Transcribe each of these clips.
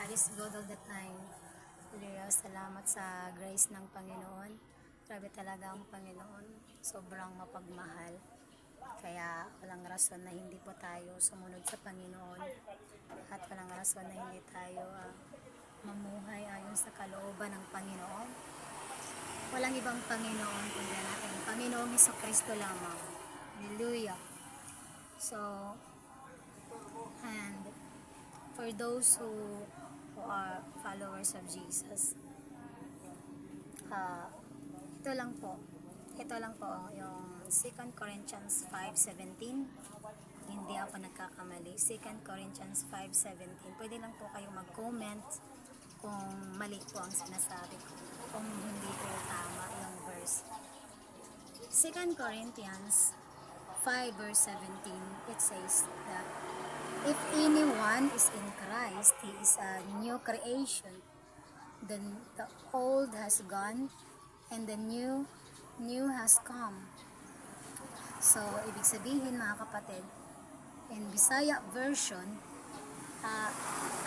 God is good all the time. Hallelujah. Salamat sa grace ng Panginoon. Grabe talaga ang Panginoon. Sobrang mapagmahal. Kaya walang rason na hindi po tayo sumunod sa Panginoon. At walang rason na hindi tayo mamuhay ayon sa kalooban ng Panginoon. Walang ibang Panginoon kundi ang ating Panginoong Jesucristo lamang. Hallelujah. So, and for those who are followers of Jesus, ito lang po yung 2 Corinthians 5:17. Hindi ako nagkakamali. 2 Corinthians 5:17. Pwede lang po kayo mag-comment kung mali po ang sinasabi ko, kung hindi po tama yung verse. 2 Corinthians 5 verse 17, it says that if anyone is in Christ, he is a new creation. Then the old has gone and the new has come. So, ibig sabihin mga kapatid, in Bisaya version,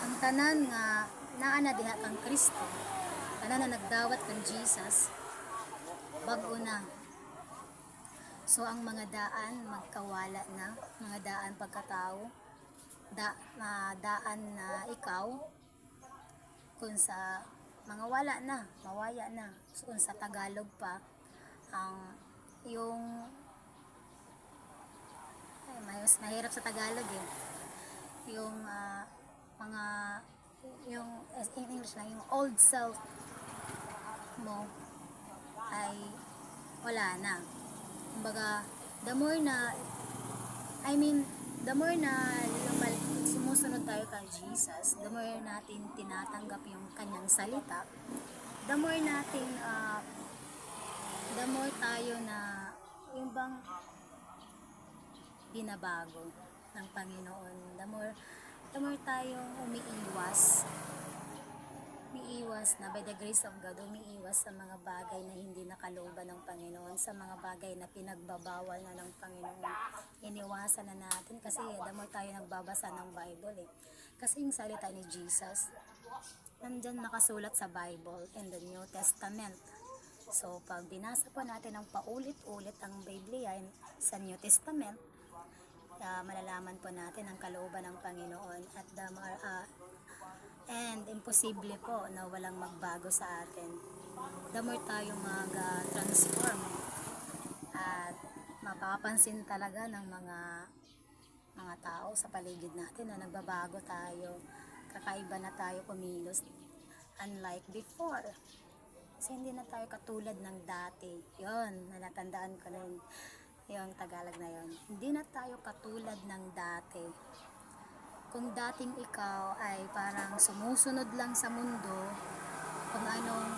ang tanan nga naa na diha kang Kristo, tanan na nagdawat kang Jesus, bag-o na. So, ang mga daan magkawala na, mga daan pagkatao, daan na ikaw, kung sa mga wala na, mawaya na. So, kung sa Tagalog pa, ang yung mas mahirap sa Tagalog yung mga yung in English lang, yung old self mo ay wala na. Kumbaga, the more na sumusunod tayo kay Jesus, the more natin tinatanggap yung kanyang salita, the more tayo na yung bang binabago ng Panginoon, the more tayong umiiwas na by the grace of God, umiiwas sa mga bagay na hindi nakalooban ng Panginoon, sa mga bagay na pinagbabawal na ng Panginoon. Iniwasan na natin kasi the more tayo nagbabasa ng Bible Kasi yung salita ni Jesus, nandyan nakasulat sa Bible in the New Testament. So, pag binasa po natin ng paulit-ulit ang Biblia sa New Testament, malalaman po natin ang kalooban ng Panginoon at and imposible po na walang magbago sa atin. The more tayong mag-transform at mapapansin talaga ng mga tao sa paligid natin na nagbabago tayo, kakaiba na tayo kumilos, unlike before. Kasi hindi na tayo katulad ng dati. Yun, nalatandaan ko na yung Tagalog na yun. Hindi na tayo katulad ng dati. Kung dating ikaw ay parang sumusunod lang sa mundo, kung anong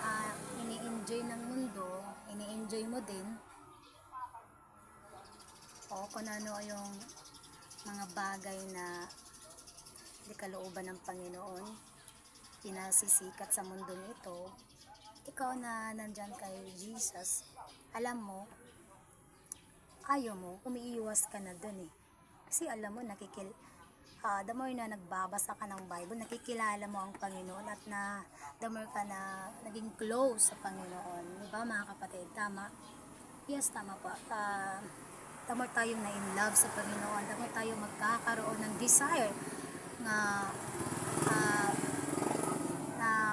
ini-enjoy ng mundo, ini-enjoy mo din, o kung ano yung mga bagay na di kalooban ng Panginoon, pinasisikat sa mundong ito, ikaw na nandyan kay Jesus, alam mo, ayaw mo, umiiwas ka na dun Kasi alam mo, the more na nagbabasa ka ng Bible, nakikilala mo ang Panginoon at the more ka na naging close sa Panginoon. Diba mga kapatid? Tama? Yes, tama po. The more tayong na in love sa Panginoon, the more tayong magkakaroon ng desire na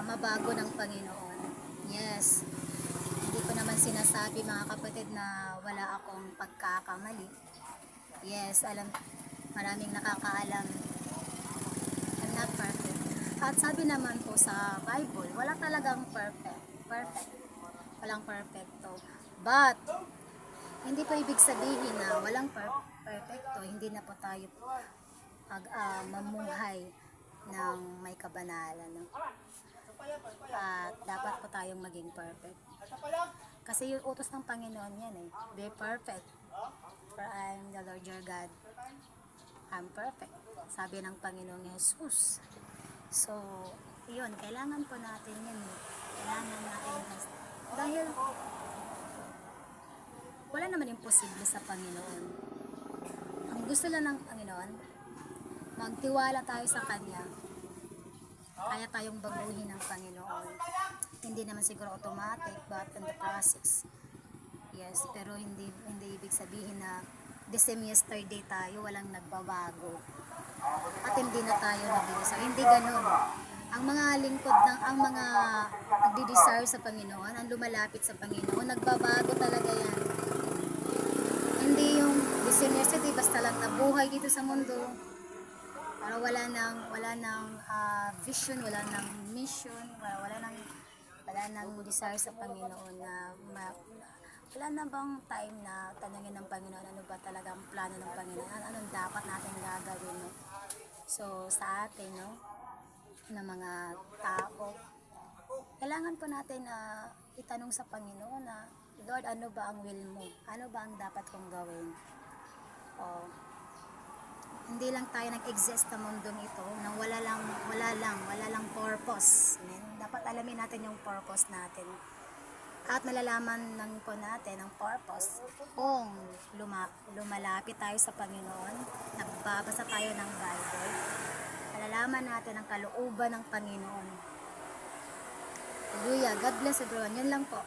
mabago ng Panginoon. Yes. Hindi ko naman sinasabi mga kapatid na wala akong pagkakamali. Yes, maraming nakakaalam, I'm not perfect. At sabi naman po sa Bible, wala talagang perfect. Walang perfecto. But, hindi po ibig sabihin na walang perfecto, hindi na po tayo mamuhay ng may kabanalan. At dapat po tayong maging perfect. Kasi yung utos ng Panginoon yan be perfect. For I am the Lord your God. I'm perfect. Sabi ng Panginoong Jesus. So, yun, kailangan po natin yun. Kailangan natin dahil wala naman imposible sa Panginoon. Ang gusto lang ng Panginoon, magtiwala tayo sa Kanya kaya tayong baguhin ng Panginoon. Hindi naman siguro automatic, but in the process. Yes, pero hindi ibig sabihin na the same yesterday tayo, walang nagbabago. At hindi na tayo nagdi-desire. Hindi ganun. Ang mga lingkod ng ang mga nagdi-desire sa Panginoon, ang lumalapit sa Panginoon, nagbabago talaga yan. Hindi yung the same yesterday, basta lang nabuhay dito sa mundo. Para wala nang vision, wala nang mission, wala nang desire sa Panginoon na wala na bang time na tanungin ng Panginoon ano ba talaga ang plano ng Panginoon, anong dapat natin gagawin, no? So sa atin, no, na mga tao, kailangan po natin na itanong sa Panginoon na, Lord, ano ba ang will mo? Ano ba ang dapat kong gawin? O, hindi lang tayo nag-exist sa mundong ito nang wala lang purpose. Amen? Dapat alamin natin yung purpose natin. At malalaman lang po natin ang purpose kung lumalapit tayo sa Panginoon, nagbabasa tayo ng Bible, malalaman natin ang kalooban ng Panginoon. Hallelujah. God bless everyone. Yun lang po.